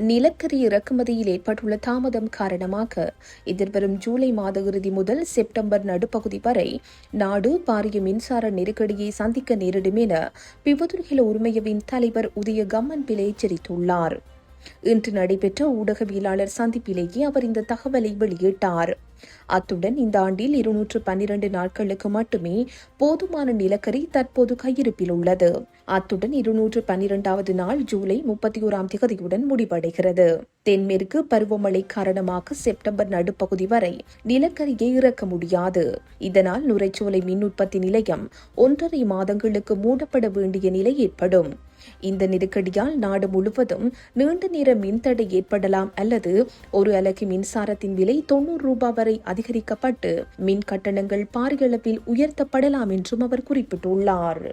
நிலக்கரி இறக்குமதியில் ஏற்பட்டுள்ள தாமதம் காரணமாக எதிர்வரும் ஜூலை மாத இறுதி முதல் செப்டம்பர் நடுப்பகுதி வரை நாடு பாரிய மின்சார நெருக்கடியை சந்திக்க நேரிடும் என பிவதுர்கில உரிமையவின் தலைவர் உதய கம்மன்பில எச்சரித்துள்ளார். இன்று நடைபெற்ற ஊடகவியலாளர் சந்திப்பிலேயே அவர் இந்த தகவலை வெளியிட்டார். அத்துடன் இந்த ஆண்டில் 212 நாட்களுக்கு மட்டுமே போதுமான நிலக்கரி தற்போது கையிருப்பில் உள்ளது. அத்துடன் 212வது நாள் ஜூலை 31ஆம் தேதியுடன் முடிவடைகிறது. தென்மேற்கு பருவமழை காரணமாக செப்டம்பர் நடுப்பகுதி வரை நிலக்கரியை இறக்க முடியாது. இதனால் நுரைச்சோலை மின் உற்பத்தி நிலையம் 1.5 மாதங்களுக்கு மூடப்பட வேண்டிய நிலை ஏற்படும். இந்த நெருக்கடியால் நாடு முழுவதும் நீண்ட நேர மின்தடை ஏற்படலாம் அல்லது ஒரு அலகு மின்சாரத்தின் விலை 90 ரூபாய் வரை அதிகரிக்கப்பட்டு மின் கட்டணங்கள் பாரியளவில் உயர்த்தப்படலாம் என்றும் அவர் குறிப்பிட்டுள்ளார்.